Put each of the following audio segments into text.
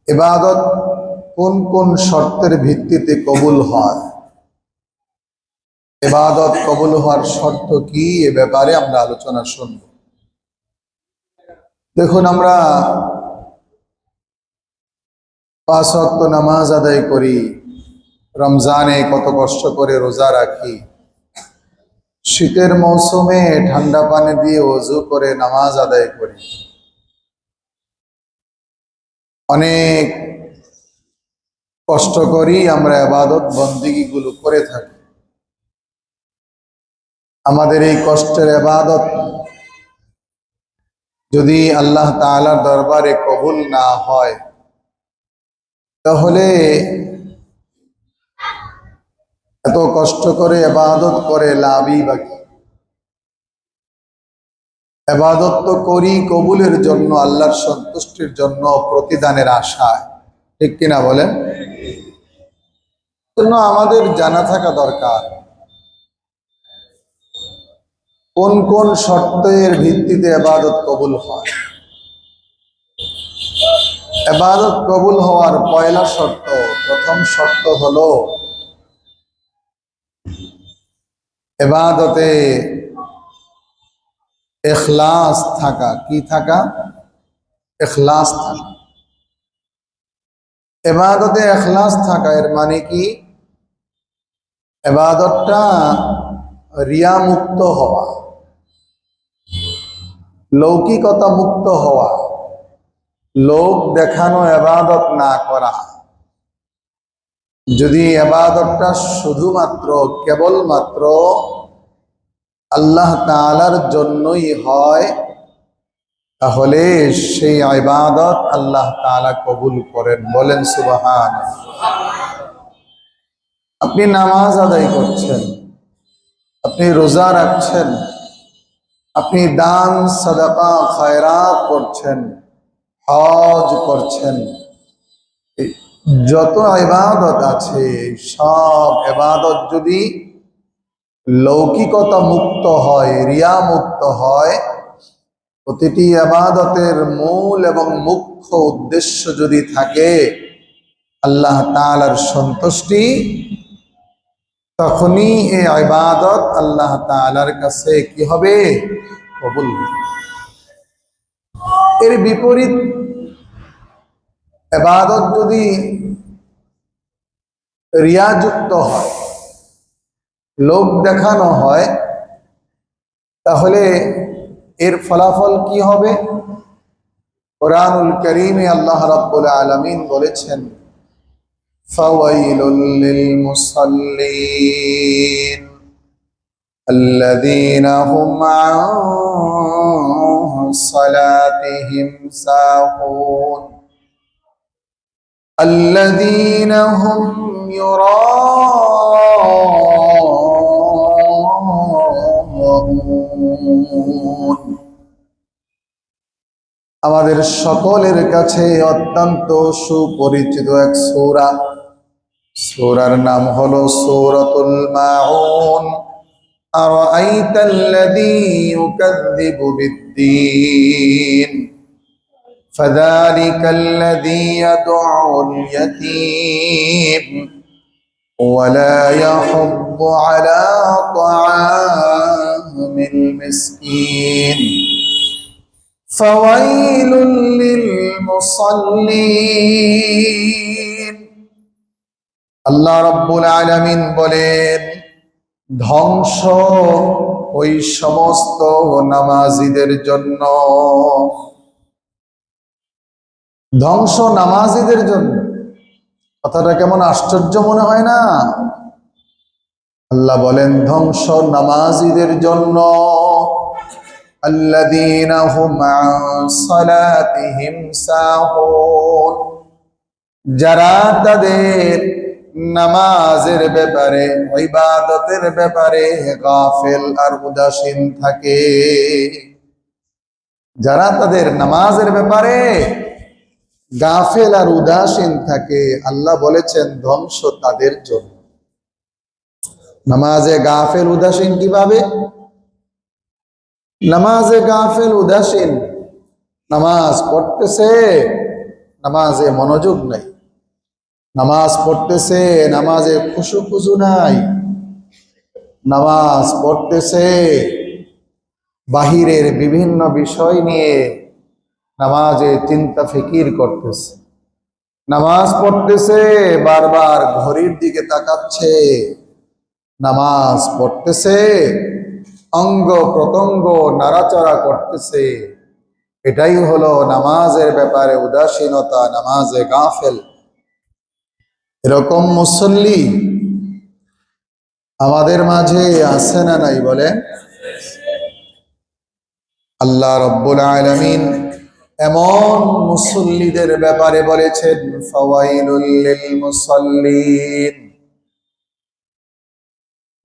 ইবাদত কোন কোন শর্তের ভিত্তিতে কবুল হয়, ইবাদত কবুল হওয়ার শর্ত কি, এ ব্যাপারে আমরা আলোচনা শুনব। দেখুন, আমরা 5 ওয়াক্ত নামাজ আদায় করি, রমজানে কত কষ্ট করে রোজা রাখি, শীতের মৌসুমে ঠান্ডা পানি দিয়ে ওযু করে নামাজ আদায় করি, অনেক কষ্ট করি আমরা ইবাদত বন্দেগী গুলো করে থাকি। আমাদের এই কষ্টের ইবাদত যদি আল্লাহ তাআলার দরবারে কবুল না হয়, তাহলে এত কষ্ট করে ইবাদত করে লাভই বা কি? ইবাদত তো করি কবুলের জন্য, আল্লাহর সন্তুষ্টির জন্য, প্রতিদানের আশায়, ঠিক কিনা বলেন? জন্য আমাদের জানা থাকা দরকার কোন কোন শর্তের ভিত্তিতে ইবাদত কবুল হয়। ইবাদত কবুল হওয়ার পয়লা শর্ত, প্রথম শর্ত হলো ইবাদতে ইখলাস থাকা। কি থাকা? ইখলাস থাকা। ইবাদতে ইখলাস থাকা এর মানে কি? ইবাদতটা রিয়া মুক্ত হওয়া, লৌকিকতা মুক্ত হওয়া, লোক দেখানো ইবাদত না করা। যদি ইবাদতটা শুধুমাত্র কেবলমাত্র আল্লাহ তাআলার জন্যই হয়, তাহলে সেই ইবাদত আল্লাহ তাআলা কবুল করেন। বলেন সুবহানাল্লাহ। আপনি নামাজ আদায় করছেন, আপনি রোজা রাখছেন, আপনি দান সাদাকা খায়রাত করছেন, হজ করছেন, যত ইবাদত আছে সব ইবাদত যদি লৌকিকতা মুক্ত হয়, রিয়া মুক্ত হয়, প্রতিটি ইবাদতের মূল এবং মুখ্য উদ্দেশ্য যদি থাকে আল্লাহ তাআলার সন্তুষ্টি, তখনই এই ইবাদত আল্লাহ তাআলার কাছে কি হবে? কবুল হবে। এর বিপরীত ইবাদত যদি রিয়াযুক্ত হয়, লোক দেখানো হয়, তাহলে এর ফলাফল কি হবে? কুরআনুল কারীমে আল্লাহ রাব্বুল আলামিন বলেছেন, ফাওয়াইলুল লিল মুসাল্লিন আল্লাযীনা হুম আন সালাতিহিম সাহুন আল্লাযীনা হুম ইউরাউন। আমাদের সকলের কাছে অত্যন্ত সুপরিচিত এক সূরা, সূরার নাম হলো সূরাতুল মাউন। আরাআইতাল্লাযী ইউকাযযিবু বিদ্দীন ফাযালিকাল্লাযী ইয়াদউল ইয়াতীম ওয়ালা ইয়াহুদ্দু আলা তাআমিল মিসকিন ফাওয়াইলুল লিল মুসাল্লিন। আল্লাহ রাব্বুল আলামিন বলেন, ধ্বংস ওই সমস্ত নামাজীদের জন্য। ধ্বংস নামাজীদের জন্য। কথাটা কেমন আশ্চর্য মনে হয় না? আল্লাহ বলেন ধ্বংস নামাজীদের জন্য। আল্লাযীনা হুম আন সালাতিহিম সাহুন, যারা তাদের নামাজের ব্যাপারে, ইবাদতের ব্যাপারে গাফেল আর উদাসীন থাকে। যারা তাদের নামাজের ব্যাপারে গাফেল আর উদাসীন থাকে, আল্লাহ বলেছেন ধ্বংস তাদের জন্য। নামাজে গাফেল উদাসীন কিভাবে? নামাজে গাফেল উদাসীন, নামাজ পড়তেছে নামাজে মনোযোগ নাই, নামাজ পড়তেছে নামাজে খুশু নাই, নামাজ পড়তেছে বাহিরের বিভিন্ন বিষয় নিয়ে নামাজে চিন্তা ফিকির করতেছে, নামাজ পড়তেছে বারবার ঘড়ির দিকে তাকাচ্ছে, নামাজ পড়তেছে অঙ্গ প্রত্যঙ্গ নাড়াচাড়া করতেছে। এটাই হলো নামাজের ব্যাপারে উদাসীনতা, নামাজে গাফেল। এরকম মুসল্লি আমাদের মাঝে আছে না নাই বলেন? আল্লাহ রব্বুল আলামিন এমন মুসল্লিদের ব্যাপারে বলেছেন, ফাওয়াইলুল লিল মুসাল্লিন।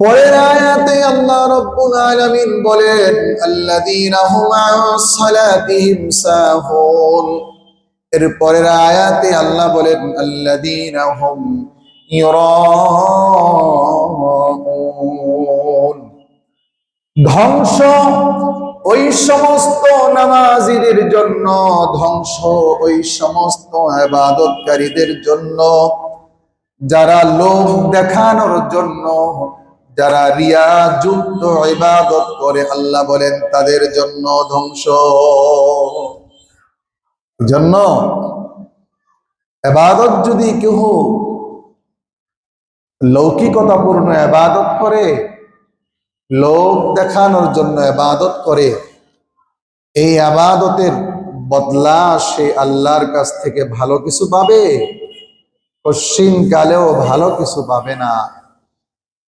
পরের আয়াতে আল্লাহ রব্বুল আলামিন বলেন, আল্লাযীনা হুম আন সালাতিহিম সাহুন। এর পরের আয়াতে আল্লাহ বলেন, আল্লাযীনা হুম ইউরাউন। ধ্বংস ওই সমস্ত নামাজীদের জন্য, ধ্বংস ওই সমস্ত ইবাদতকারীদের জন্য যারা লোক দেখানোর জন্য, যারা রিয়া যুক্ত ইবাদত করে। আল্লাহ বলেন তাদের জন্য ধ্বংস। জন্য ইবাদত যদি কেউ লৌকিকতাপূর্ণ ইবাদত করে, লোক দেখানোর জন্য ইবাদত করে, এই ইবাদতের বদলা সে আল্লাহর কাছ থেকে ভালো কিছু পাবে? পশ্চিম কালেও ভালো কিছু পাবে না।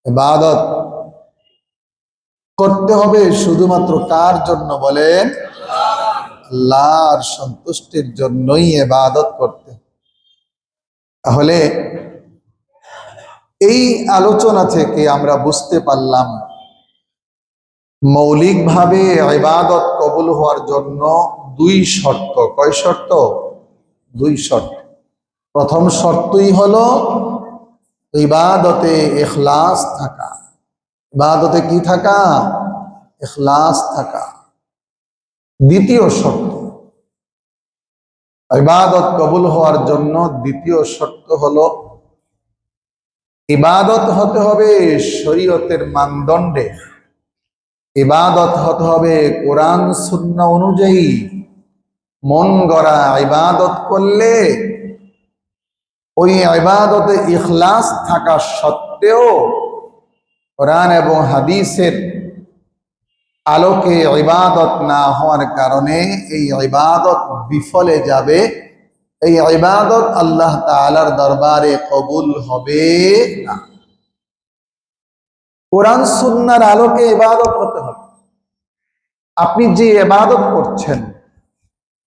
ইবাদত করতে হবে শুধুমাত্র কার জন্য বলেন? আল্লাহর সন্তুষ্টির জন্যই ইবাদত করতে। তাহলে এই আলোচনা থেকে আমরা বুঝতে পারলাম মৌলিকভাবে ইবাদত কবুল হওয়ার জন্য দুই শর্ত। কয় শর্ত? দুই শর্ত। প্রথম শর্তই হলো ইবাদতে ইখলাস থাকা। ইবাদতে কি থাকা? ইখলাস থাকা। দ্বিতীয় শর্ত, ইবাদত কবুল হওয়ার জন্য দ্বিতীয় শর্ত হলো ইবাদত হতে হবে শরীয়তের মানদণ্ডে, ইবাদত হতে হবে কোরআন সুন্নাহ অনুযায়ী। মন গড়া ইবাদত করলে ওই ইবাদতে ইখলাস থাকা সত্ত্বেও কোরআন এবং হাদিসের আলোকে ইবাদত না হওয়ার কারণে এই ইবাদত বিফলে যাবে, এই ইবাদত আল্লাহ তাআলার দরবারে কবুল হবে না। কোরআন সুন্নাহর আলোকে ইবাদত হতে হবে। আপনি যে ইবাদত করছেন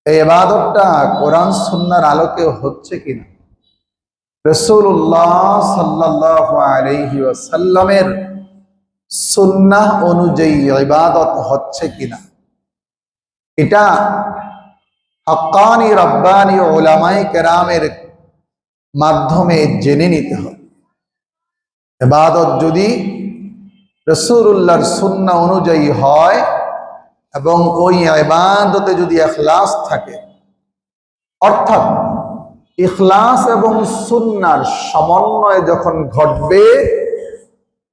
এই ইবাদতটা কোরআন সুন্নাহর আলোকে হচ্ছে কিনা, রাসূলুল্লাহ সাল্লাল্লাহু আলাইহি ওয়াসাল্লামের সুন্নাহ অনুযায়ী ইবাদত হচ্ছে কিনা, এটা হাক্কানি রব্বানি উলামায়ে কেরামের মাধ্যমে জেনে নিতে হবে। ইবাদত যদি রাসূলুল্লাহর সুন্নাহ অনুযায়ী হয় এবং ওই ইবাদতে যদি ইখলাস থাকে, অর্থাৎ ইখলাস এবং সুন্নাহর সমন্বয় যখন ঘটবে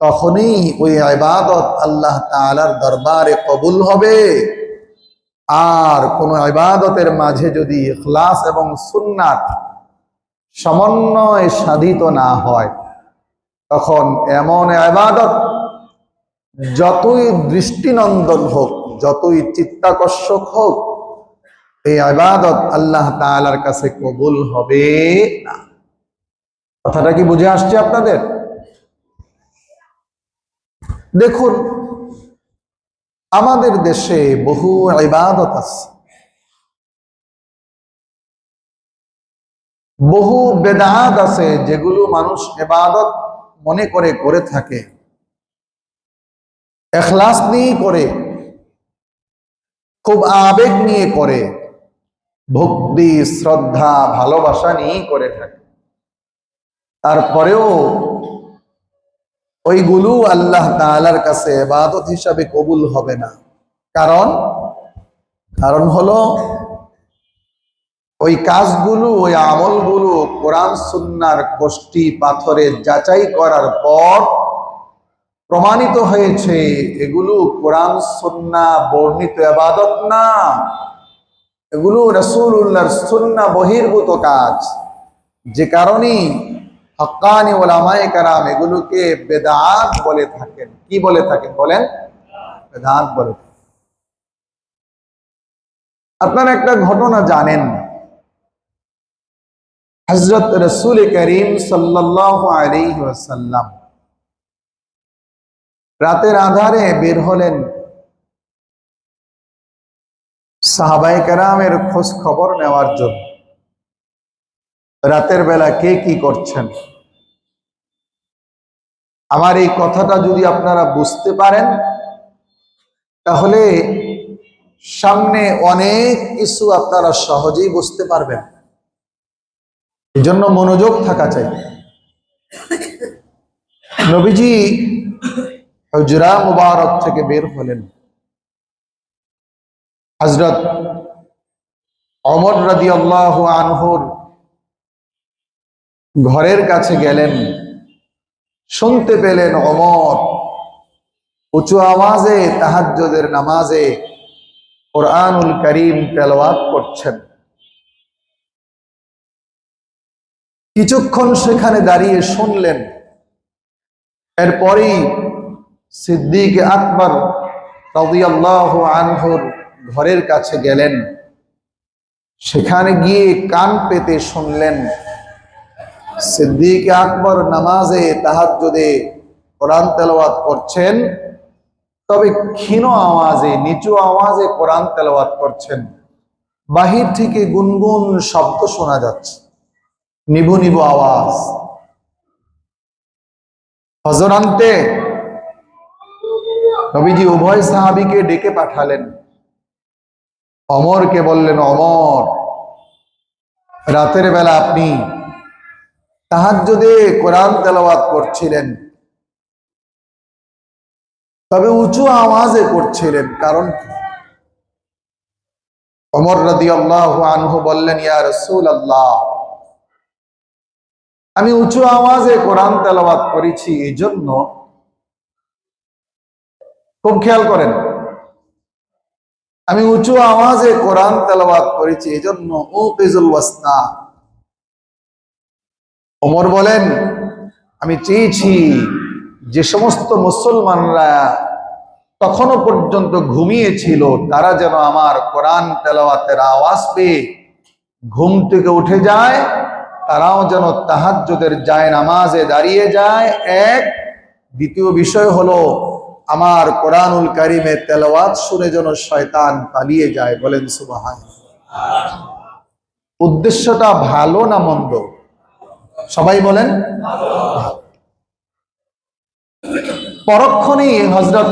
তখনই ওই ইবাদত আল্লাহ তাআলার দরবারে কবুল হবে। আর কোন ইবাদতের মাঝে যদি ইখলাস এবং সুন্নাত সমন্বয় সাধিত না হয়, তখন এমন ইবাদত যতই দৃষ্টিনন্দন হোক, যতই চিত্তাকর্ষক হোক, এই ইবাদত আল্লাহ তাআলার কাছে কবুল হবে না। কথাটা কি বুঝে আসছে আপনাদের? দেখুন, আমাদের দেশে বহু ইবাদত আছে, বহু বেদাত আছে যেগুলো মানুষ ইবাদত মনে করে করে থাকে, ইখলাস নিয়ে করে, খুব আবেগ নিয়ে করে, ভক্তি শ্রদ্ধা ভালোবাসা নিয়ে করে থাকে। তারপরেও ওইগুলো আল্লাহ তাআলার কাছে ইবাদত হিসাবে কবুল হবে না। কারণ হলো ওই কাজগুলো, ওই আমলগুলো কোরআন সুন্নাহর কষ্টি পাথরে যাচাই করার পর প্রমাণিত হয়েছে এগুলো কোরআন সুন্নাহ বর্ণিত ইবাদত না, এগুলো রাসূলুল্লাহর সুন্নাহ বহির্ভূত কাজ। যে কারণে হক্কানি উলামায়ে কেরাম এগুলোকে বেদাত বলে থাকেন। কি বলে থাকেন বলেন? বেদাত বলে থাকেন। আপনারা একটা ঘটনা জানেন, হযরত রাসূল করিম সাল্লাল্লাহু আলাইহি ওয়াসাল্লাম রাতের আঁধারে বের হলেন সাহাবায়ে কেরামের খোঁজ খবর নেওয়ার জন্য। রাতের বেলা কে কি করছেন, আমার এই কথাটা যদি আপনারা বুঝতে পারেন তাহলে সামনে অনেক কিছু আপনারা সহজেই বুঝতে পারবেন। এই জন্য মনোযোগ থাকা চাই। নবীজি হুজরা মুবারক থেকে বের হলেন, হযরত ওমর রাদিয়াল্লাহু আনহুর ঘরের কাছে গেলেন। শুনতে পেলেন ওমর উঁচু আওয়াজে তাহাজ্জুদের নামাজে কোরআনুল কারীম তেলাওয়াত করছেন। কিছুক্ষণ সেখানে দাঁড়িয়ে শুনলেন। এরপরই সিদ্দিক আকবর রাদিয়াল্লাহু আনহুর ঘরের কাছে গেলেন। সেখানে গিয়ে কান পেতে শুনলেন সিদ্দিক আকবর নামাজে তাহাজ্জুদে কোরআন তেলাওয়াত করছেন, তবে ক্ষীণ আওয়াজে, নিচু আওয়াজে কোরআন তেলাওয়াত করছেন। বাহির থেকে গুনগুন শব্দ শোনা যাচ্ছে, নিভু নিভু আওয়াজ। ফজর আনতে নবীজি উভয় সাহাবীকে ডেকে পাঠালেন। ওমরকে বললেন, ওমর, রাতের বেলা আপনি তাহাজ্জুদে কোরআন তেলাওয়াত করছিলেন, তবে উঁচু আওয়াজে করছিলেন, কারণ কি? ওমর রাদিয়াল্লাহু আনহু বললেন, ইয়া রাসূলুল্লাহ, আমি উঁচু আওয়াজে কোরআন তেলাওয়াত করেছি এই জন্য, খুব খেয়াল করেন, আমি উঁচু আওয়াজে কোরআন তেলাওয়াত করেছি এই জন্য উকিজুল ওয়াসনা। ওমর বলেন, আমি চেয়েছি যে সমস্ত মুসলমানরা তখনও পর্যন্ত ঘুমিয়েছিল তারা যেন আমার কোরআন তেলাওয়াতের আওয়াজ পেয়ে ঘুম থেকে উঠে যায়, তারাও যেন তাহাজ্জুদের জায়নামাজে দাঁড়িয়ে যায়। এক, দ্বিতীয় বিষয় হলো আমার কোরআনুল কারীমের তেলাওয়াত শুনে যেন শয়তান পালিয়ে যায়। বলেন সুবহানাল্লাহ। উদ্দেশ্যটা ভালো না মন্দ? সবাই বলেন। পরক্ষণেই হযরত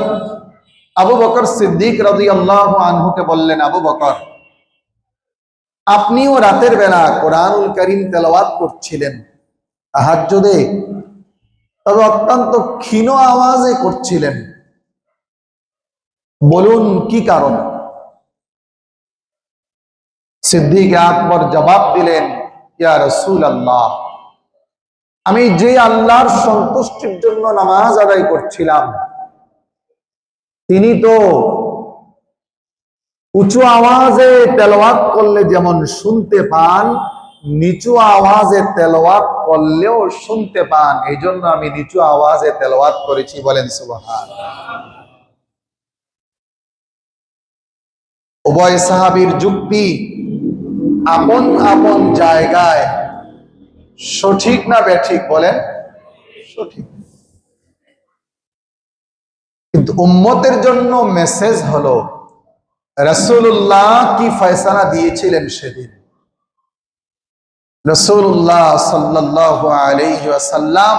আবু বকর সিদ্দিক রাদিয়াল্লাহু আনহুকে বললেন, আবু বকর, আপনিও রাতের বেলা কোরআনুল কারীম তেলাওয়াত করছিলেন তাহাজ্জুদে, তবে অত্যন্ত ক্ষীণ আওয়াজে করছিলেন, বলুন কি কারণ? সিদ্দিক আকবর জবাব দিলেন, ইয়া রাসূলুল্লাহ, আমি যে আল্লাহর সন্তুষ্টির জন্য নামাজ আদায় করছিলাম তিনি তো উঁচু আওয়াজে তেলাওয়াত করলে যেমন শুনতে পান, নিচু আওয়াজে তেলাওয়াত করলেও শুনতে পান, এই জন্য আমি নিচু আওয়াজে তেলাওয়াত করেছি। বলেন সুবহানাল্লাহ। উভয় সাহাবীর যুক্তি আপন আপন জায়গায় সঠিক না বেঠিক? বলেন সঠিক। কিন্তু উম্মতের জন্য মেসেজ হলো রাসূলুল্লাহ কি ফয়সালা দিয়েছিলেন সেদিন। রাসূলুল্লাহ সাল্লাল্লাহু আলাইহি ওয়াসাল্লাম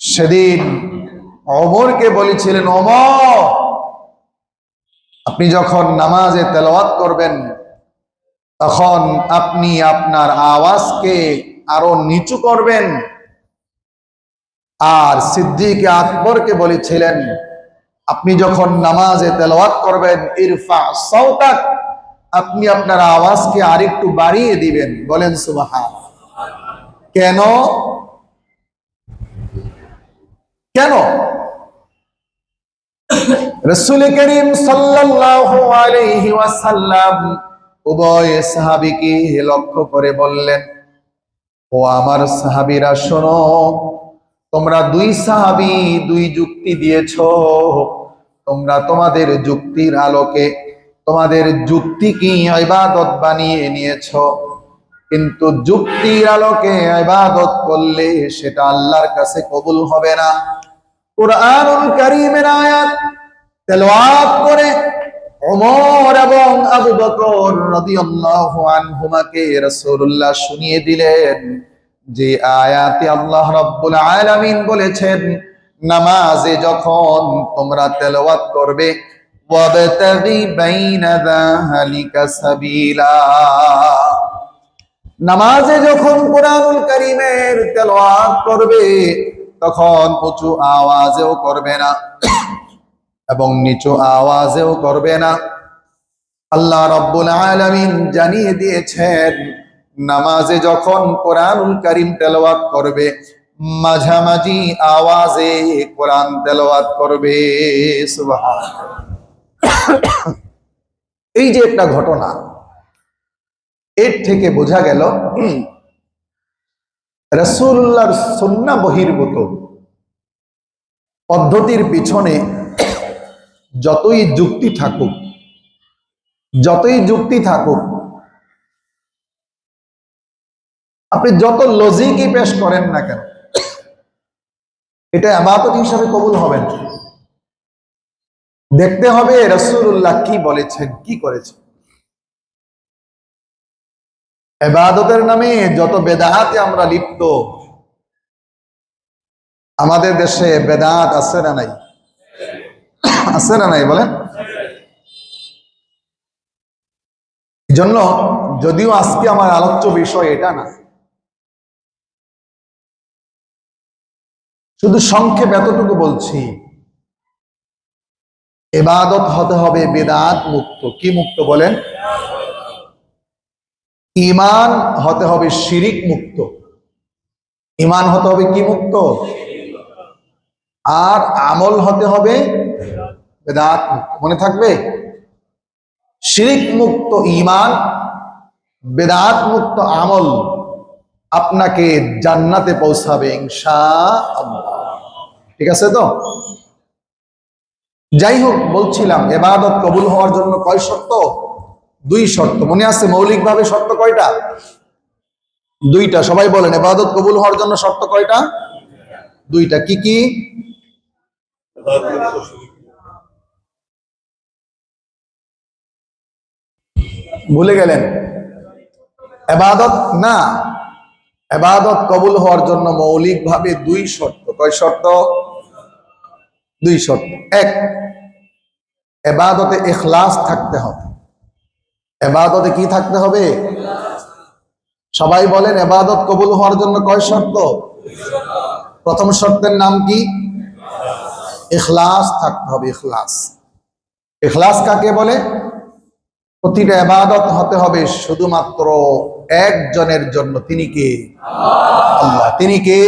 সেদিন ওমরকে বলেছিলেন, ওমর, আপনি যখন নামাজে তেলাওয়াত করবেন তখন আপনি আপনার আওয়াজকে আরো নিচু করবেন। আর সিদ্দিক আকবরকে বলেছিলেন, আপনি যখন নামাজে তেলাওয়াত করবেন ইরফা সাওতাক, আপনি আপনার আওয়াজকে আরেকটু বাড়িয়ে দিবেন, বলেন সুবহান। কেন? কেন? রাসূল করিম সাল্লাল্লাহু আলাইহি ওয়াসাল্লাম উভয় সাহাবীকে লক্ষ্য করে বললেন, ও আমার সাহাবীরা শোনো, তোমরা দুই সাহাবী দুই যুক্তি দিয়েছো, তোমরা তোমাদের যুক্তির আলোকে তোমাদের যুক্তি কি ইবাদত বানিয়ে নিয়েছো, কিন্তু যুক্তির আলোকে ইবাদত করলে সেটা আল্লাহর কাছে কবুল হবে না। কুরআনুল কারীমের আয়াত তেলাওয়াত করে ওমর এবং আবু বকর রাদিয়াল্লাহু আনহুমাকে রাসূলুল্লাহ শুনিয়ে দিলেন যে আয়াতে আল্লাহ রাব্বুল আলামিন বলেছেন, নামাজে যখন তোমরা তেলাওয়াত করবে ওয়াবতাগি বাইনা যালিকা সাবিলা, নামাজে যখন কুরআনুল কারীমের তেলাওয়াত করবে তখন উঁচু আওয়াজেও করবে না এবং নিচু আওয়াজেও করবে না। আল্লাহ রাব্বুল আলামিন জানিয়ে দিয়েছেন, নামাজে যখন কোরআনুল কারীম তেলাওয়াত করবে মাঝামাঝি আওয়াজে কোরআন তেলাওয়াত করবে। সুবহানাল্লাহ। এই যে একটা ঘটনা, এর থেকে বোঝা গেল রাসূলুল্লাহর সুন্নাহ বহির্ভূত পদ্ধতির পিছনে যতই যুক্তি থাকুক, আপনি যত লজিকই পেশ করেন না কেন, এটা ইবাদত হিসাবে কবুল হবে না। দেখতে হবে রাসূলুল্লাহ কি বলেছেন, কি করেছেন। ইবাদতের নামে যত বেদাতে আমরা লিপ্ত, আমাদের দেশে বেদাত আছে না নাই? আছে না নাই বলেন? জন্য যদিও আজকে আমার আলোচ্য বিষয় এটা না, শুধু সংক্ষেপ এতটুকু বলছি, ইবাদত হতে হবে বিদআত মুক্ত। কি মুক্ত বলেন? ঈমান হতে হবে শিরিক মুক্ত। ঈমান হতে হবে কি মুক্ত? আর আমল হতে হবে বিদআত মুক্ত। মনে থাকবে, শিরিক মুক্ত ঈমান, বিদআত মুক্ত আমল আপনাকে জান্নাতে পৌঁছাবে ইনশাআল্লাহ। ঠিক আছে তো? যাই হোক, বলছিলাম ইবাদত কবুল হওয়ার জন্য কয় শর্ত? দুই শর্ত। মনে আছে মৌলিকভাবে শর্ত কয়টা? দুইটা। সবাই বলেন, ইবাদত কবুল হওয়ার জন্য শর্ত কয়টা? দুইটা। কি কি? ভুলে গেলেন? ইবাদত না, ইবাদত কবুল হওয়ার জন্য মৌলিকভাবে দুই শর্ত। কয় শর্ত? দুই শর্ত। এক, ইবাদতে ইখলাস থাকতে হবে। ইবাদতে কি থাকতে হবে? সবাই বলেন, ইবাদত কবুল হওয়ার জন্য কয় শর্ত? প্রথম শর্তের নাম কি? ইখলাস থাকতে হবে। ইখলাস। ইখলাস কাকে বলে? প্রতিটা ইবাদত হতে হবে শুধুমাত্র একজনের জন্য। তিনি কে? আল্লাহ। তিনি কে?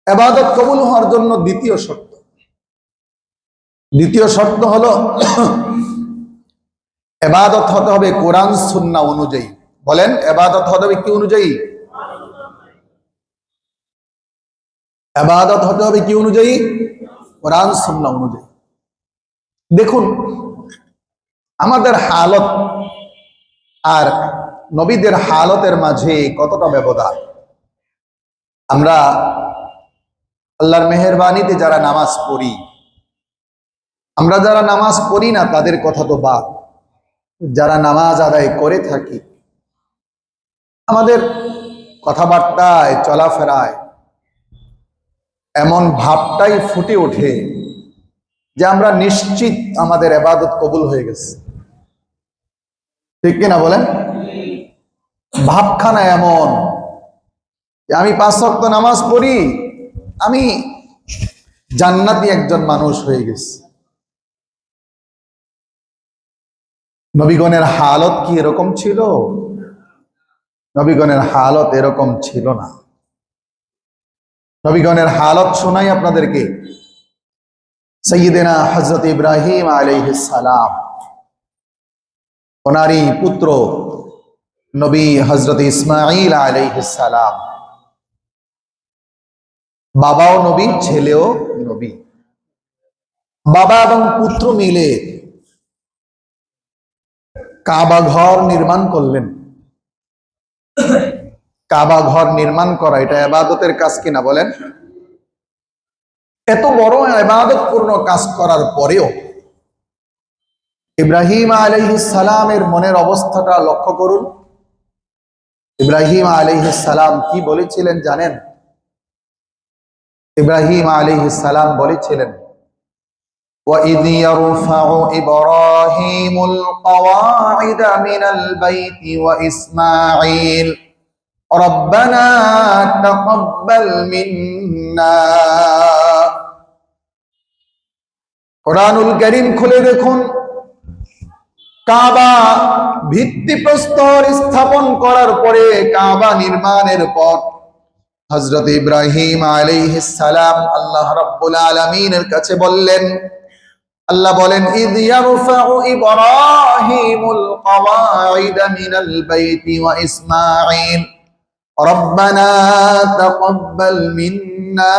ইবাদত কবুল হওয়ার জন্য দ্বিতীয় শর্ত, দ্বিতীয় শর্ত হলো ইবাদত হতে হবে কোরআন সুন্নাহ অনুযায়ী। বলেন, ইবাদত হতে হবে কি অনুযায়ী? ইবাদত হতে হবে কি অনুযায়ী? কোরআন সুন্নাহ অনুযায়ী। দেখুন আমাদের হালত আর নবীদের হালতের মাঝে কতটা ব্যবধান। আমরা আল্লাহর মেহেরবানিতে যারা নামাজ পড়ি, আমরা যারা নামাজ পড়ি না তাদের কথা তো বাদ, যারা নামাজ আদায় করে থাকি, আমাদের কথাবার্তায় চলাফেরায় এমন ভাবটাই ফুটে ওঠে যে আমরা নিশ্চিত আমাদের ইবাদত কবুল হয়ে গেছে। ঠিক কিনা বলেন? ভাবখানা এমন যে আমি 5 ওয়াক্ত নামাজ পড়ি, আমি জান্নাতি একজন মানুষ হয়ে গেছি। নবীগণের হালত কি এরকম ছিল? নবীগণের হালত এরকম ছিল না। নবীগণের হালত শোনাই আপনাদেরকে। সাইয়্যিদিনা হযরত ইব্রাহিম আলাইহিস সালাম, ওনারই পুত্র নবী হযরত ইসমাঈল আলাইহিস সালাম, বাবাও নবী, ছেলেও নবী। বাবা এবং পুত্র মিলে কাবা ঘর নির্মাণ করলেন। কাবা ঘর নির্মাণ করা এটা ইবাদতের কাজ কিনা বলেন? এত বড় ইবাদতপূর্ণ কাজ করার পরেও ইব্রাহিম আলাইহিস সালামের মনের অবস্থাটা লক্ষ্য করুন। ইব্রাহিম আলাইহিস সালাম কি বলেছিলেন জানেন? ইব্রাহিম আলাইহিস সালাম বলেছিলেন, وَإِذْ يَرْفَعُ إِبْرَاهِيمُ الْقَوَاعِدَ مِنَ الْبَيْتِ وَإِسْمَاعِيلُ رَبَّنَا تَقَبَّلْ مِنَّا। কোরআনুল কারীম খুলে দেখুন, কাবা ভিত্তিপ্রস্তর স্থাপন করার পরে, কাবা নির্মাণের পর হযরত ইব্রাহিম আলাইহিস সালাম আল্লাহ রাব্বুল আলামিনের কাছে বললেন, আল্লাহ বলেন, ইয ইয়ারফাউ ইব্রাহিমুল কওয়াইদা মিনাল বাইতি ওয়া ইসমাঈল রব্বানা তাকাব্বাল মিন্না।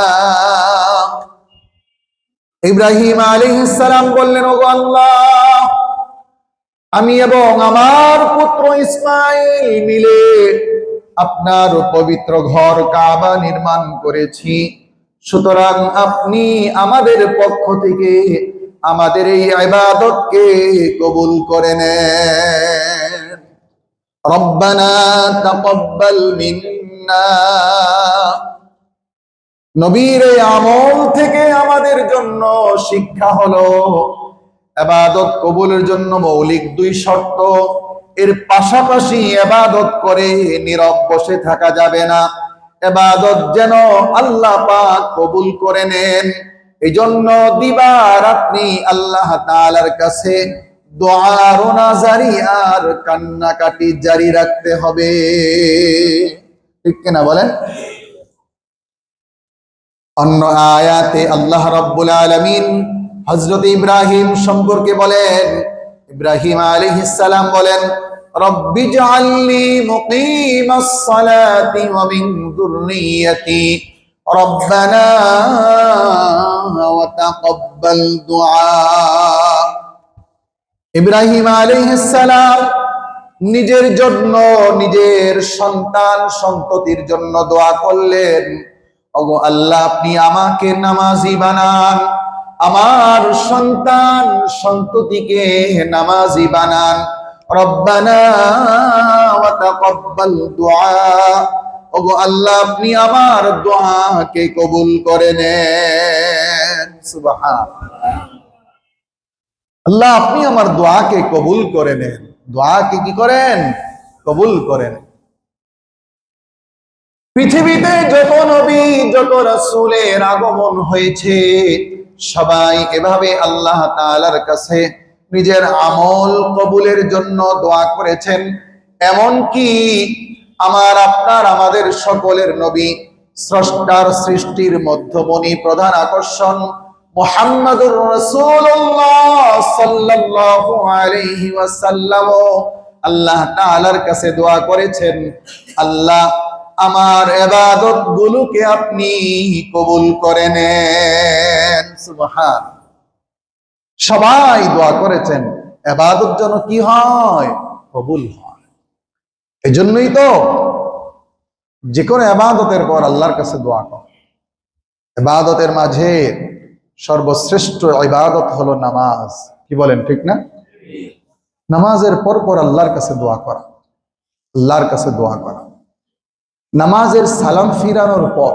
ইব্রাহিম আলাইহিস সালাম বললেন, ওগো আল্লাহ, আমি এবং আমার পুত্র ইসমাঈল মিলে আপনার পবিত্র ঘর কাবা নির্মাণ করেছি, সুতরাং আপনি আমাদের পক্ষ থেকে আমাদের এই ইবাদতকে কবুল করে নেন। রব্বানা তাকাব্বাল মিন্না। নবীর এই আমল থেকে আমাদের জন্য শিক্ষা হলো, ইবাদত কবুলের জন্য মৌলিক দুই শর্ত, এর পাশাপাশি ইবাদত করে নীরব বসে থাকা যাবে না। ইবাদত যেন আল্লাহ পাক কবুল করে নেন, এজন্য দিবা রাত্রি আল্লাহ তাআলার কাছে দোয়া রোনাজারি আর কান্নাকাটি জারি রাখতে হবে। ঠিক কিনা বলেন? অন্য আয়াতে আল্লাহ রাব্বুল আলামিন হযরত ইব্রাহিম সম্পর্কে বলেন, ইব্রাহিম আলাইহিস সালাম বলেন, রব্বি জাআলনি মুকিমাস সালাতি ওয়া মিন যুররিয়্যাতি রব্বানা ওয়া তাকাব্বাল দুআ। ইব্রাহিম আলাইহিস সালাম নিজের জন্য, নিজের সন্তান সন্ততির জন্য দোয়া করলেন, ওগো আল্লাহ, আপনি আমাকে নামাজি বানান, আমার সন্তান সন্ততিকে নামাজি বানান। রব্বানা ওয়া তাকাব্বাল দুআ, ওগো আল্লাহ, আপনি আমার দোয়াকে কবুল করে নেন। সুবহানাল্লাহ। আল্লাহ, আপনি আমার দোয়াকে কবুল করে নেন। দোয়াকে কি করেন? কবুল করেন। পৃথিবীতে যত নবী, যত রাসূলের আগমন হয়েছে, সবাই এভাবে আল্লাহ তাআলার কাছে নিজের আমল কবুলের জন্য দোয়া করেছেন। এমন কি আমার আপনার আমাদের সকলের নবী, স্রষ্টার সৃষ্টির মধ্যমণি, প্রধান আকর্ষণ মুহাম্মাদুর রাসূলুল্লাহ সাল্লাল্লাহু আলাইহি ওয়াসাল্লাম আল্লাহ তাআলার কাছে দোয়া করেছেন, আল্লাহ, আমার ইবাদত গুলোকে আপনি কবুল করে নেন। সুবহানাল্লাহ। সবাই দোয়া করেছেন, ইবাদত যেন কি হয়? কবুল হয়। এজন্যই তো যে কোনো ইবাদতের পর আল্লাহর কাছে দোয়া কর। ইবাদতের মাঝে সর্বশ্রেষ্ঠ ইবাদত হলো নামাজ। কি বলেন, ঠিক না? নামাজের পর পর আল্লাহর কাছে দোয়া করা, আল্লাহর কাছে দোয়া করা। নামাজের সালাম ফিরানোর পর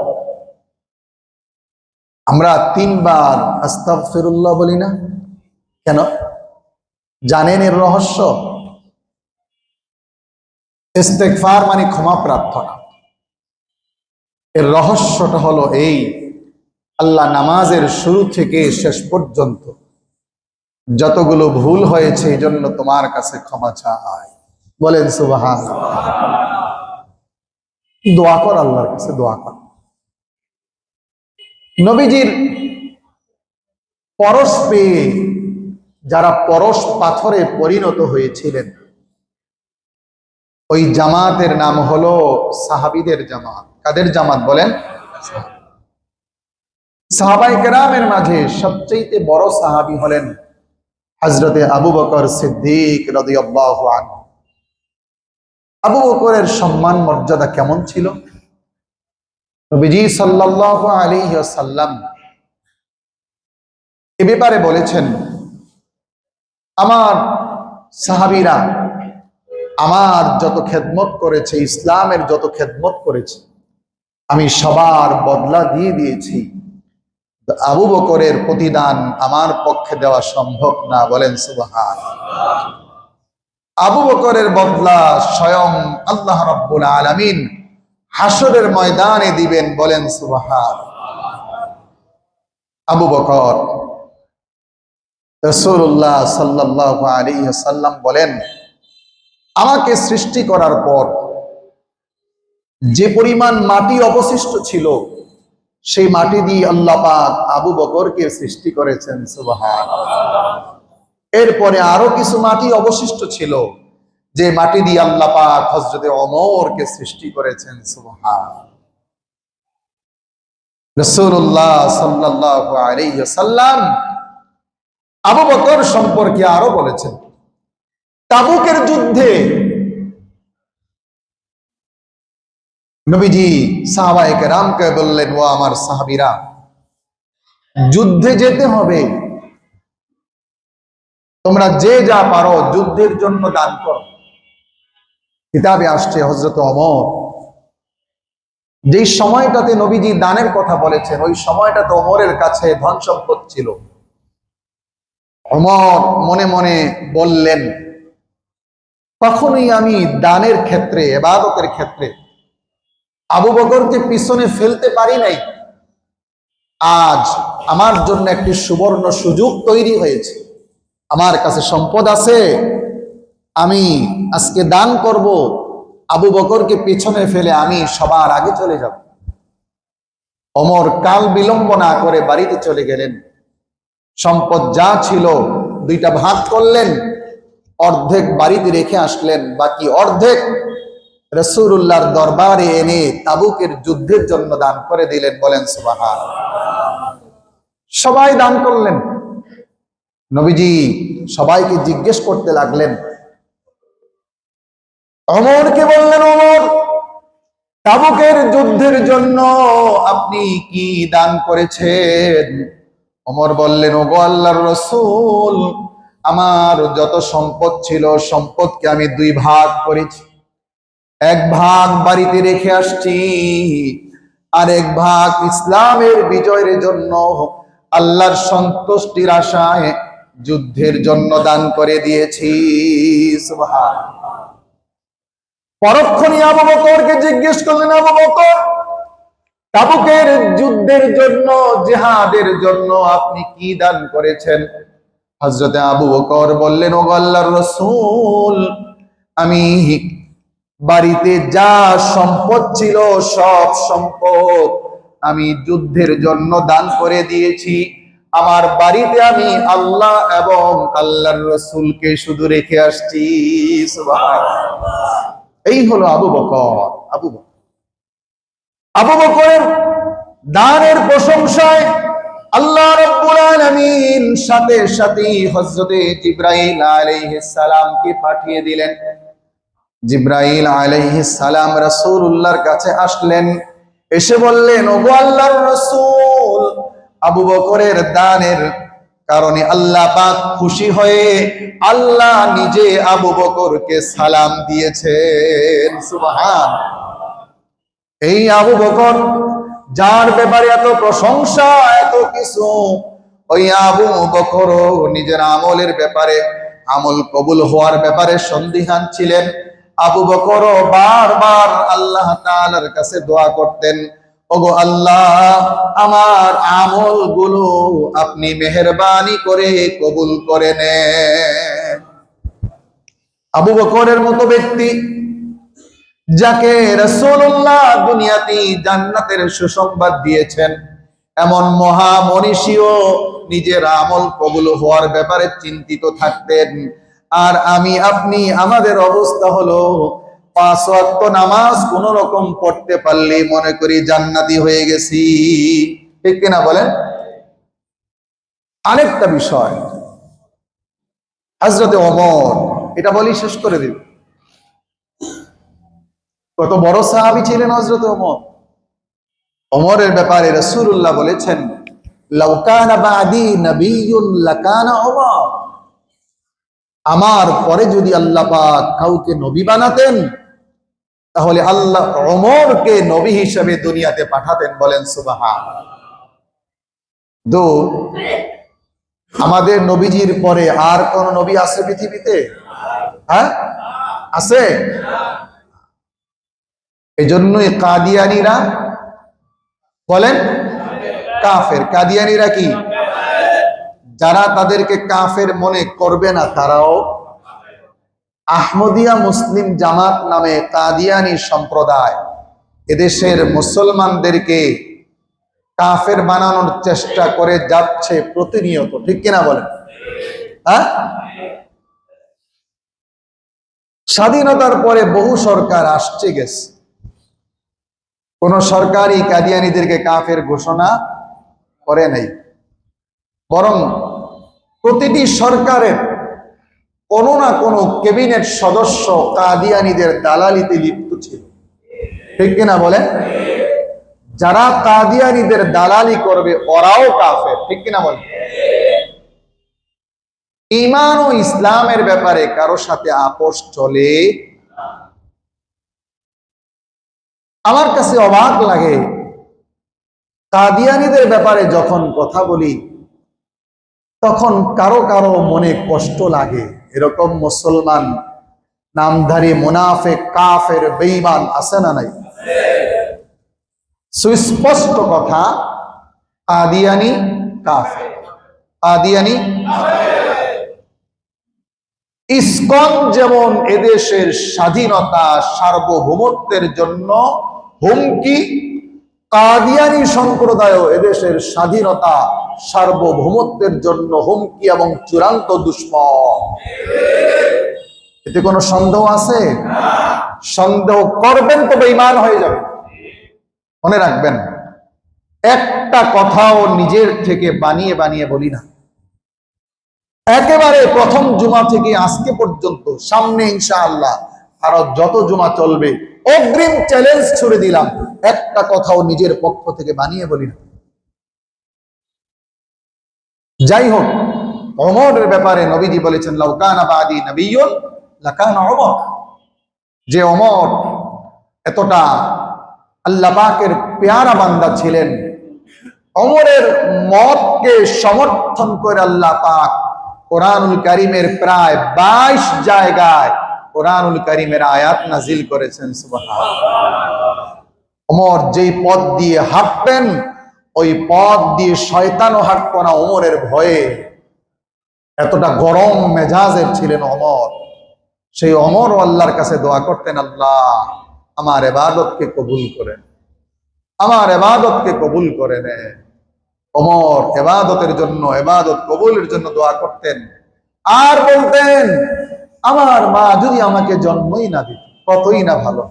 আমরা 3 বার আস্তাগফিরুল্লাহ বলি না কেন? জানেন এর রহস্য? ইস্তেগফার মানে ক্ষমা প্রার্থনা। এর রহস্যটা হলো এই, আল্লাহ নামাজের শুরু থেকে শেষ পর্যন্ত যতগুলো ভুল হয়েছে এই জন্য তোমার কাছে ক্ষমা চাই। বলেন সুবহানাল্লাহ। দোয়া কর, আল্লাহর কাছে দোয়া কর। নবীজির পরশ পেয়ে যারা পরশ পাথরে পরিণত হয়েছিলেন, ওই জামাতের নাম হলো সাহাবীদের জামাত। কাদের জামাত বলেন? সাহাবায়ে কেরামের মাঝে সবচেয়ে বড় সাহাবী হলেন হযরতে আবু বকর সিদ্দিক রাদিয়াল্লাহু আনহু। আবু বকরের সম্মান মর্যাদা কেমন ছিল? নবীজি সাল্লাল্লাহু আলাইহি ওয়াসাল্লাম এ ব্যাপারে বলেছেন, আমার সাহাবীরা আমার যত খেদমত করেছে, ইসলামের যত খেদমত করেছে, আমি সবার বদলা দিয়ে দিয়েছি। আবু বকরের প্রতিদান আমার পক্ষে দেওয়া সম্ভব না। বলেন সুবহানাল্লাহ। আবু বকরের বদলা স্বয়ং আল্লাহ রাব্বুল আলামিন হাসরের ময়দানে দিবেন। বলেন সুবহানাল্লাহ। আবু বকর, রাসূলুল্লাহ সাল্লাল্লাহু আলাইহি ওয়াসাল্লাম বলেন, আমাকে সৃষ্টি করার পর যে পরিমাণ মাটি অবশিষ্ট ছিল, সেই মাটি দিয়ে আল্লাহ পাক আবু বকরকে সৃষ্টি করেছেন। সুবহানাল্লাহ। এরপরে আরো কিছু মাটি অবশিষ্ট ছিল, যে মাটি দিয়ে আল্লাহ পাক হযরতে ওমরকে সৃষ্টি করেছেন। সুবহানাল্লাহ। রাসূলুল্লাহ সাল্লাল্লাহু আলাইহি ওয়াসাল্লাম আবু বকর সম্পর্কে আরো বলেছেন, তাবুকের যুদ্ধে নবীজি সাহাবায়ে কেরামকে বললেন, ও আমার সাহাবীরা, যুদ্ধে যেতে হবে, তোমরা যে যা পারো যুদ্ধের জন্য দান করো। কিতাবে আসছে হযরত ওমর যেই সময়টাতে নবীজি দানের কথা বলেছেন, ওই সময়টাতে ওমরের কাছে ধন সম্পদ ছিল। ওমর মনে মনে বললেন, কখনোই আমি দানের ক্ষেত্রে, ইবাদতের ক্ষেত্রে আবু বকরকে পিছনে ফেলতে পারি নাই। আজ আমার জন্য একটি সুবর্ণ সুযোগ তৈরি হয়েছে, আমার কাছে সম্পদ আছে, আমি আজকে দান করব, আবু বকরকে পিছনে ফেলে আমি সবার আগে চলে যাব। ওমর কাল বিলম্ব না করে বাড়িতে চলে গেলেন। সম্পদ যা ছিল দুইটা ভাগ করলেন, অর্ধেক বাড়িতে রেখে আসলেন, বাকি অর্ধেক রাসূলুল্লাহর দরবারে এনে তাবুকের যুদ্ধের জন্য দান করে দিলেন। বলেন সুবহানাল্লাহ। সবাই দান করলেন। নবীজি সবাইকে জিজ্ঞেস করতে লাগলেন, ওমরকে বললেন, ওমর, তাবুকের যুদ্ধের জন্য আপনি কি দান করেছেন? ওমর বললেন, ওগো আল্লাহর রাসূল, আমার যত সম্পদ ছিল সম্পদকে আমি দুই ভাগ করেছি। এক ভাগ বাড়িতে রেখে আসছি, আর এক ভাগ ইসলামের বিজয়ের জন্য, আল্লাহর সন্তুষ্টির আশায় যুদ্ধের জন্য দান করে দিয়েছি। সুবহানাল্লাহ। পরক্ষণে আবু বকরকে জিজ্ঞেস করলেন, আবু বকর, তাবুকের যুদ্ধের জন্য, জিহাদের জন্য আপনি কি দান করেছেন? হযরতে আবু বকর বললেন, ও আল্লাহর রাসূল, আমি বাড়িতে যা সম্পদ ছিল সব সম্পদ আমি যুদ্ধের জন্য দান করে দিয়েছি। আমার বাড়িতে আমি আল্লাহ এবং আল্লাহর রাসূলকে শুধু রেখে আসছি। সুবহানাল্লাহ। এই হলো আবু বকর। আবু বকরের দানের প্রশংসায় আল্লাহ রাব্বুল আলামিন সাথে সাথে হযরতে জিবরাইল আলাইহিস সালামকে পাঠিয়ে দিলেন। জিবরাইল আলাইহিস সালাম রাসূলুল্লাহর কাছে আসলেন, এসে বললেন, ওগো আল্লাহর রাসূল, আবু বকরের দানের কারণে আল্লাহ পাক খুশি হয়ে আল্লাহ নিজে আবু বকরকে সালাম দিয়েছেন। সুবহানাল্লাহ। এই আবু বকর, যার ব্যাপারে এত প্রশংসা, এত কিছু, ওই আবু বকরও নিজের আমলের ব্যাপারে, আমল কবুল হওয়ার ব্যাপারে সন্দিহান ছিলেন। আবু বকরও বারবার আল্লাহ তাআলার কাছে দোয়া করতেন, ওগো আল্লাহ, আমার আমলগুলো আপনি মেহেরবানি করে কবুল করে নেন। আবু বকরের মতো ব্যক্তি, যাকে রাসূলুল্লাহ দুনিয়াতে জান্নাতের সুসংবাদ দিয়েছেন, এমন মহা মনীষীও নিজের আমল কবুল হওয়ার ব্যাপারে চিন্তিত থাকতেন। আর আমি আপনি, আমাদের অবস্থা হলো 5 ওয়াক্ত নামাজ কোন রকম পড়তে পারলে মনে করি জান্নাতি হয়ে গেছি। ঠিক কিনা বলেন? আরেকটা বিষয়, হযরতে ওমর, এটা বলি শেষ করে দিন। কত বড় সাহাবী ছিলেন হযরতে ওমর। ওমরের ব্যাপারে রাসূলুল্লাহ বলেছেন, লাউ কানা বাদি নাবিয়্যুন লাকানা ওমর। আমার পরে যদি আল্লাহ পাক কাউকে নবী বানাতেন, তাহলে আল্লাহ ওমরকে নবী হিসেবে দুনিয়াতে পাঠাতেন। বলেন সুবহানাল্লাহ। আমাদের নবীজির পরে আর কোন নবী আছে পৃথিবীতে? হ্যাঁ, আছে? এজন্যই কাদিয়ানীরা বলেন কাফের। কাদিয়ানীরা কি? যারা তাদেরকে কাফের মনে করবে না তারাও। আহমদিয়া মুসলিম জামাত নামে কাদিয়ানী সম্প্রদায় এদেশের মুসলমানদেরকে কাফের বানানোর চেষ্টা করে যাচ্ছে প্রতিনিয়ত। ঠিক কিনা বলেন? হ্যাঁ, স্বাধীনতার পরে বহু সরকার আসছে গেছে, কোন সরকারই কাদিয়ানীদেরকে কাফের ঘোষণা করে নাই। বরং প্রতিটি সরকারের কোন না কোন ক্যাবিনেট সদস্য কাদিয়ানীদের দালালিতে লিপ্ত ছিল। ঠিক কিনা বলেন? যারা কাদিয়ানীদের দালালি করবে ওরাও কাফের। ঠিক কিনা বলেন? ঈমান ও ইসলামের ব্যাপারে কারো সাথে আপোষ চলে? আমার কাছে অবাক লাগে, কাদিয়ানীদের ব্যাপারে যখন কথা বলি তখন কারো কারো মনে কষ্ট লাগে। এরকম মুসলমান নামধারী মুনাফিক, কাফের, বেঈমান আছে না নাই? সুস্পষ্ট কথা, কাদিয়ানী কাফের। কাদিয়ানী ইসকন যেমন এদেশের স্বাধীনতা সার্বভৌমত্বের জন্য হুমকি, কাদিয়ানী সম্প্রদায় এদেশের স্বাধীনতা সার্বভৌমত্বের জন্য হুমকি এবং চূড়ান্ত দুশমন। এতে কোনো সন্দেহ আছে? সন্দেহ করবেন তো বেঈমান হয়ে যাবে। মনে রাখবেন, একটা কথাও নিজের থেকে বানিয়ে বানিয়ে বলি না। একেবারে প্রথম জুমা থেকে আজকে পর্যন্ত, সামনে ইনশাআল্লাহ আরো যত জুমা চলবে, অগ্রিম চ্যালেঞ্জ ছুড়ে দিলাম, একটা কথাও নিজের পক্ষ থেকে বানিয়ে বলি না। যাই হোক, ওমরের ব্যাপারে নবীজি বলেছেন, লাউ কানা বাদি নাবিয়্যুন লাকানা ওমর। যে ওমর এতটা আল্লাহ পাকের পেয়ারা বান্দা ছিলেন, ওমরের মতকে সমর্থন করে আল্লাহ পাক কোরআনুল কারীমের প্রায় 22 জায়গায় কোরআনুল কারীমের আয়াত নাজিল করেছেন। সুবহানাল্লাহ। ওমর যেই পথ দিয়ে হাঁটতেন, ওই পথ দিয়ে শয়তানও হাঁটত না ওমরের ভয়ে। এতটা গরম মেজাজের ছিলেন ওমর। সেই ওমর আল্লাহর কাছে দোয়া করতেন, আল্লাহ আমার ইবাদতকে কবুল করেন, আমার ইবাদতকে কবুল করে নেন। ওমর ইবাদতের জন্য, ইবাদত কবুলের জন্য দোয়া করতেন। আর বলতেন, আমার মা যদি আমাকে জন্মই না দিত কতই না ভালো।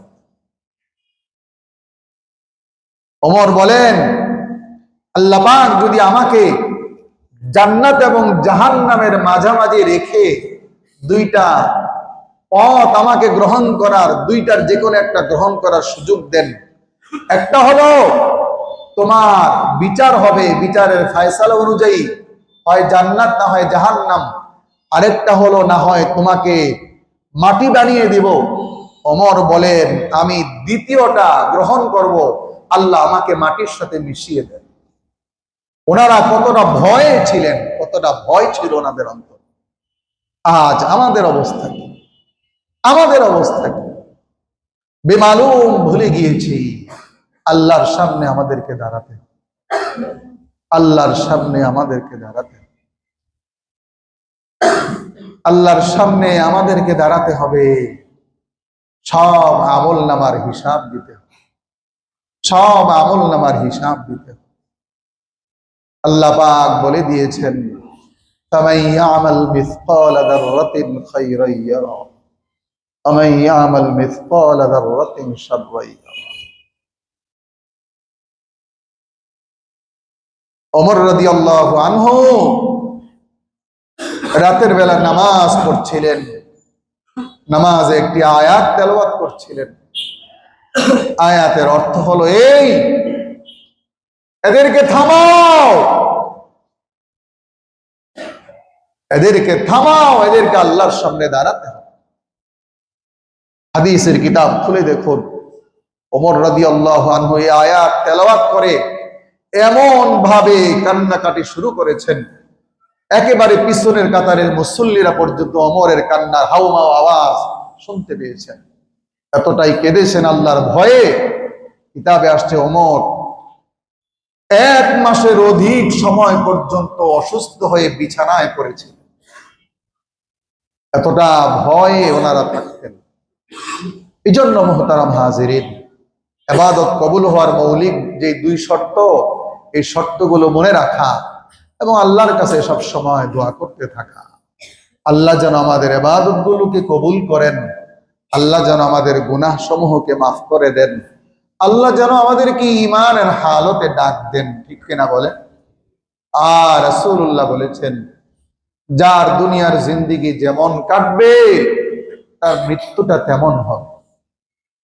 ওমর বলেন, আল্লাহ পাক যদি আমাকে জান্নাত এবং জাহান্নামের মাঝামাঝি রেখে দুইটা পথ আমাকে গ্রহণ করার, দুইটার যে কোনো একটা গ্রহণ করার সুযোগ দেন, একটা হলো তোমার বিচার হবে, বিচারের ফয়সালা অনুযায়ী হয় জান্নাত না হয় জাহান্নাম, আরেকটা হলো না হয় তোমাকে মাটি বানিয়ে দিব। ওমর বলেন, আমি দ্বিতীয়টা গ্রহণ করব, আল্লাহ আমাকে মাটির সাথে মিশিয়ে দেন। ওনারা কতটা ভয়ে ছিলেন, কতটা ভয় ছিল ওনাদের অন্তর। আজ আমাদের অবস্থা কি? আমাদের অবস্থা কি? বেমালুম ভুলে গিয়েছি। আল্লাহর সামনে আমাদেরকে দাঁড়াতে হবে। আল্লাহর সামনে আমাদেরকে দাঁড়াতে হবে। আল্লাহর সামনে আমাদেরকে দাঁড়াতে হবে। সব আমল নামার হিসাব দিতে হবে। সব আমল নামার হিসাব দিতে হবে। আল্লাহ পাক বলে দিয়েছেন, ফামান ইয়ামাল মিসকালা যাররাতিন খায়রান ইয়ারা ওয়া মান ইয়ামাল মিসকালা যাররাতিন শাররান ইয়ারা। ওমর রাদিয়াল্লাহু আনহু রাতের বেলা নামাজ পড়ছিলেন। নামাজে একটি আয়াত তেলাওয়াত করছিলেন। আয়াতের অর্থ হলো এই, এদেরকে থামাও, এদেরকে থামাও, এদেরকে আল্লাহর সামনে দাঁড়াতে হবে। হাদিসের কিতাব খুলে দেখুন, ওমর রাদিয়াল্লাহু আনহু এই আয়াত তেলাওয়াত করে এমন ভাবে কান্নাকাটি শুরু করেছেন, একেবারে পিছনের কাতারের মুসল্লিরা পর্যন্ত ওমরের কান্নার হাউমাউ আওয়াজ শুনতে পেয়েছেন। এতটাই কেঁদেছেন আল্লাহর ভয়ে। কিতাবে আসছে ওমর 1 মাসের অধিক সময় পর্যন্ত অসুস্থ হয়ে বিছানায় পড়েছিল। এতটা ভয়ে ওনারা থাকতেন। এই জন্য মুহতারাম হাজিরিন, ইবাদত কবুল হওয়ার মৌলিক যে 2 শর্ত, এই শর্তগুলো মনে রাখা এবং আল্লাহর কাছে সব সময় দোয়া করতে থাকা। আল্লাহ যেন আমাদের ইবাদতগুলোকে কবুল করেন। আল্লাহ যেন আমাদের গুনাহ সমূহকে মাফ করে দেন। আল্লাহ যেন আমাদেরকে ঈমানের হালতে ডাক দেন, ঠিক কিনা বলেন? আর রাসূলুল্লাহ বলেছেন, যার দুনিয়ার জিন্দেগি যেমন কাটবে তার মৃত্যুটা তেমন হবে।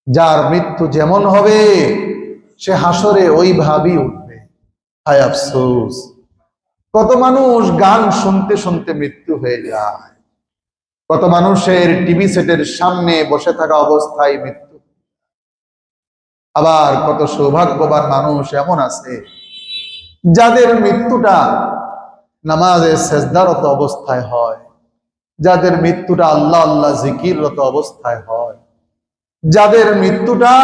যার মৃত্যু যেমন হবে সে হাসরে ওইভাবেই উঠবে। হায় আফসোস, কত মানুষ গান শুনতে শুনতে মৃত্যু হয়ে যায়। কত মানুষের টিভি সেটের সামনে বসে থাকা অবস্থায় মৃত্যু। আবার কত সৌভাগ্যবান মানুষ এমন আছে যাদের মৃত্যুটা নামাজে সেজদারত অবস্থায় হয়, যাদের মৃত্যুটা আল্লাহ আল্লাহ জিকিররত অবস্থায় হয়, যাদের মৃত্যুটা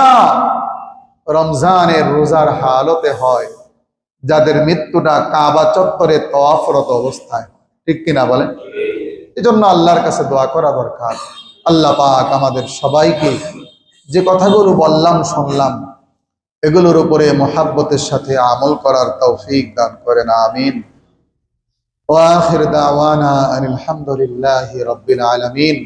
রমজানের রোজার হালতে হয়, যাদের মৃত্যুটা কাবা চত্বরে তওয়াফরত অবস্থায়, ঠিক কিনা বলেন? এজন্য আল্লাহর কাছে দোয়া করা দরকার। আল্লাহ পাক আমাদের সবাইকে যে কথাগুলো বললাম শুনলাম এগুলোর উপরে মুহাব্বতের সাথে আমল করার তৌফিক দান করেন, আমিন। ওয়া আখির দাওয়ানা আলহামদুলিল্লাহি রাব্বিল আলামিন।